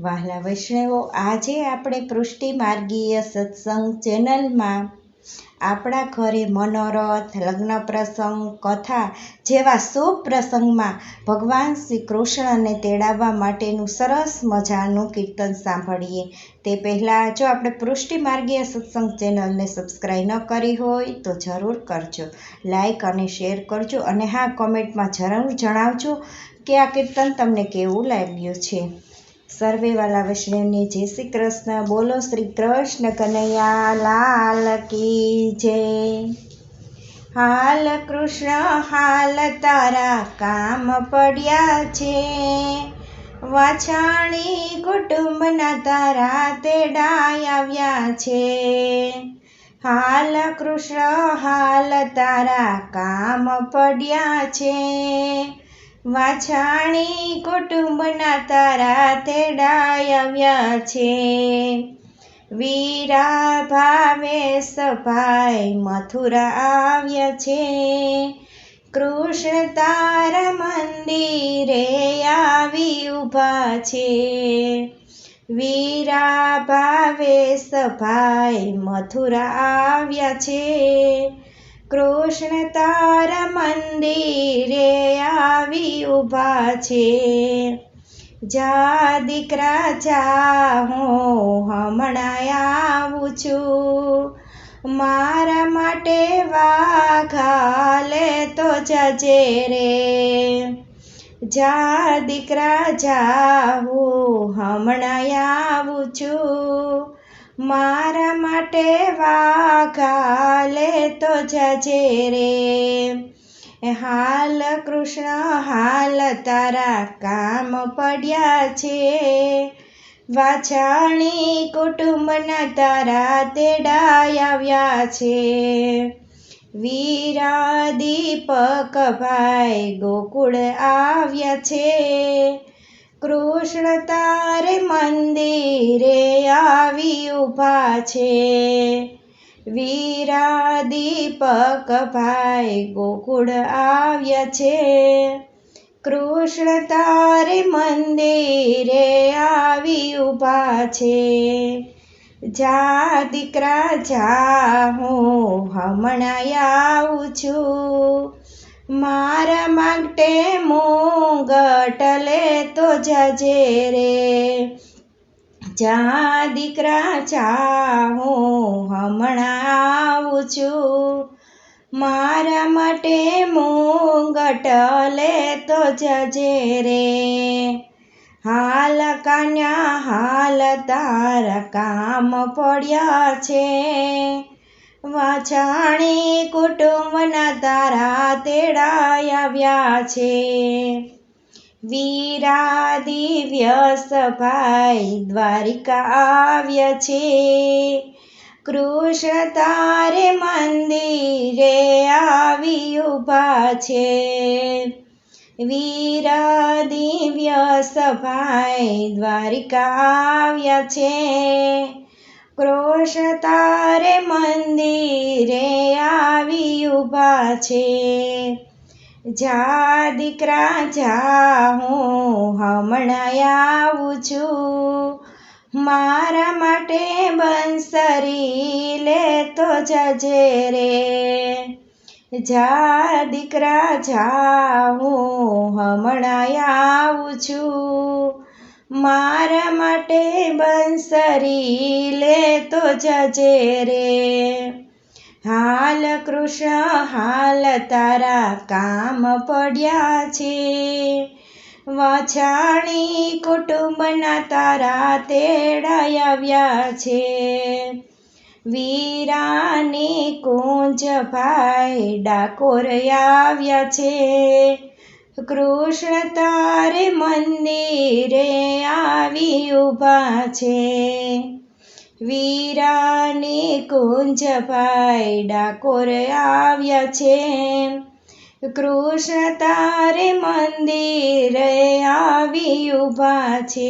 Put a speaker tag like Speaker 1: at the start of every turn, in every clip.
Speaker 1: વહાલા વૈષ્ણવો, આજે આપણે પૃષ્ટિ માર્ગીય સત્સંગ ચેનલમાં આપણા ઘરે મનોરથ, લગ્ન પ્રસંગ, કથા જેવા શુભ પ્રસંગમાં ભગવાન શ્રી કૃષ્ણને તેડાવવા માટેનું સરસ મજાનું કીર્તન સાંભળીએ. તે પહેલાં જો આપણે પૃષ્ટિ માર્ગીય સત્સંગ ચેનલને સબસ્ક્રાઈબ ન કરી હોય તો જરૂર કરજો, લાઈક અને શેર કરજો, અને હા, કોમેન્ટમાં જરૂર જણાવજો કે આ કીર્તન તમને કેવું લાગ્યું છે. સર્વે વાલા વૈષ્ણવને જય શ્રી કૃષ્ણ. બોલો શ્રી કૃષ્ણ કનૈયા લાલ કી જય. હાલ કૃષ્ણ હાલ, તારા કામ પડ્યા છે, વાછાણી કુટુંબના તારા તેડાય આવ્યા છે. હાલ કૃષ્ણ હાલ, તારા કામ પડ્યા છે, વાછાણી કુટુંબના તારા તેડાય આવ્યા છે. વીરા ભાવેશ ભાઈ મથુરા આવ્યા છે, કૃષ્ણ તારા મંદિરે આવી ઊભા છે. વીરા ભાવેશ ભાઈ મથુરા આવ્યા છે, કૃષ્ણ તારા મંદિરે આવી ઊભા છે. જા દીકરા જા, હું હમણાં આવું છું, મારા માટે વાઘા લેતો જજે રે. જા દીકરા જા, હું હમણાં આવું છું, મારા માટે વાઘા લેતો જજે રે. હાલ કૃષ્ણ હાલ, તારા કામ પડ્યા છે, વાછાણી કુટુંબના તારા તેડાય આવ્યા છે. વીરા દીપક ભાઈ ગોકુળ આવ્યા છે, કૃષ્ણ તારે મંદિરે આવી ઊભા છે. વીરા દીપક ભાઈ ગોકુળ આવ્યા છે, કૃષ્ણ તારે મંદિરે આવી ઊભા છે. જા દીકરા જા, હું હમણાં આવું છું, મારા માટે મુંગટ લેતો જજે રે. જા દીકરા જા, હું હમણાં આવું છું, મારા માટે મુંગટ લેતો જજે રે. હાલ કાન્યા હાલ, તારા કામ પડ્યા છે, વાછાણી કુટુંબના તારા તેડાય આવ્યા છે. વીરા દિવ્યસ ભાઈ દ્વારિકા આવ્યા છે, કૃષ્ણ તારે મંદિરે આવી ઊભા છે. વીરા દિવ્યસ ભાઈ દ્વારિકા આવ્યા છે, કૃષ્ણ તારે મંદિરે આવી ઊભા છે. જા દીકરા જા, હું હમણાં આવું છું, મારા માટે બંસરી લેતો જજે રે. જા દીકરા જા, હું હમણાં આવું છું, મારા માટે બંસરી લેતો જજે રે. હાલ કૃષ્ણ હાલ, તારા કામ પડ્યા છે, વાછાણી કુટુંબના તારા તેડાય આવ્યા છે. વીરાની કુંજ ભાઈ ડાકોર આવ્યા છે, કૃષ્ણ તારે મંદિરે આવી ઊભા છે. વીરાની કુંજ ભાઈ ડાકોર આવ્યા છે, કૃષ્ણ તારે મંદિરે આવી ઊભા છે.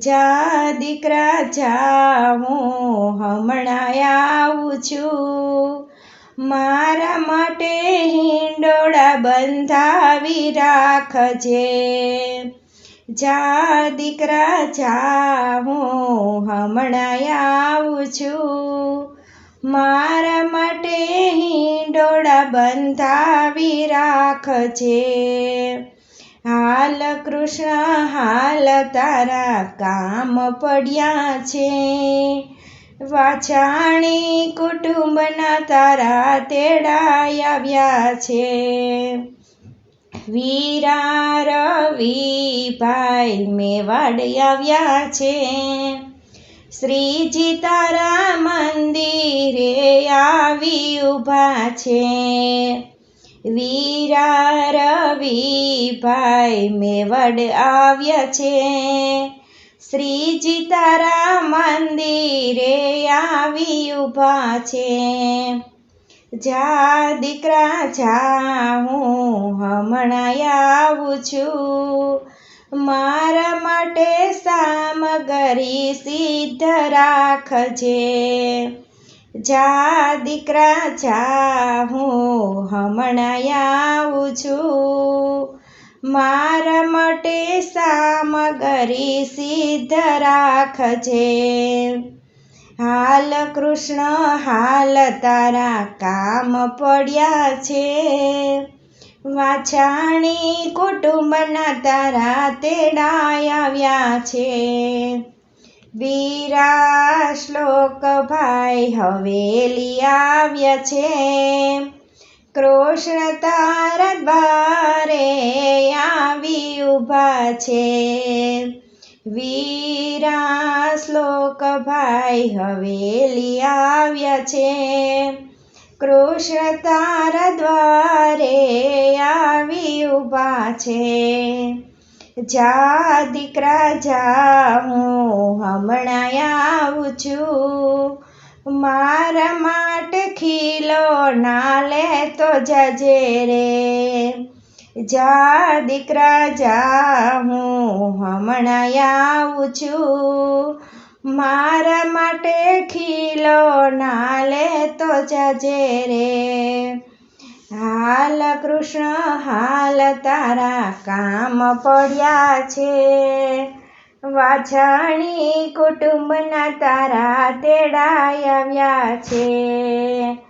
Speaker 1: જા દીકરા જા, હું હમણાં આવું છું, મારા માટે હિંડોળા બંધાવી રાખજે. જા દીકરા જા, હું હમણાં આવું છું, મારા માટે હિંડોળા બંધાવી રાખજે. હાલ કૃષ્ણ હાલ, તારા કામ પડ્યા છે, વાછાણી કુટુંબના તારા તેડા આવ્યા છે. વીરા રવિભાઈ મેવાડ આવ્યા છે, શ્રીજી તારા મંદિરે આવી ઊભા છે. વીરા રવિભાઈ મેવાડ આવ્યા છે, શ્રીજી તારા મંદિરે આવી ઊભા છે. જા દીકરા જા, હું હમણાં આવું છું, મારા માટે સામગ્રી સિદ્ધ રાખજે. જા દીકરા જા, હું હમણાં આવું છું, મારા માટે સામગ્રી સિદ્ધ રાખજે. હાલ કૃષ્ણ હાલ, તારા કામ પડ્યા છે, વાછાણી કુટુંબના તારા તેડા આવ્યા છે. વીરા શ્લોકભાઈ હવેલી આવ્યા છે, કૃષ્ણ તારા દ્વારે આવી ઊભા છે. વીરા શ્લોકભાઈ હવેલી આવ્યા છે, કૃષ્ણ તારા દ્વારે આવી ઊભા છે. જા દીકરા જા, હું હમણાં આવું છું, મારા માટે ખીલોના લેતો જજે રે. જા દીકરા જા, હું હમણાં આવું છું, મારા માટે ખીલોના લેતો જજે રે. હાલ કૃષ્ણ હાલ, તારા કામ પડ્યા છે, વાછાણી કુટુંબના તારા તેડા આવ્યા છે.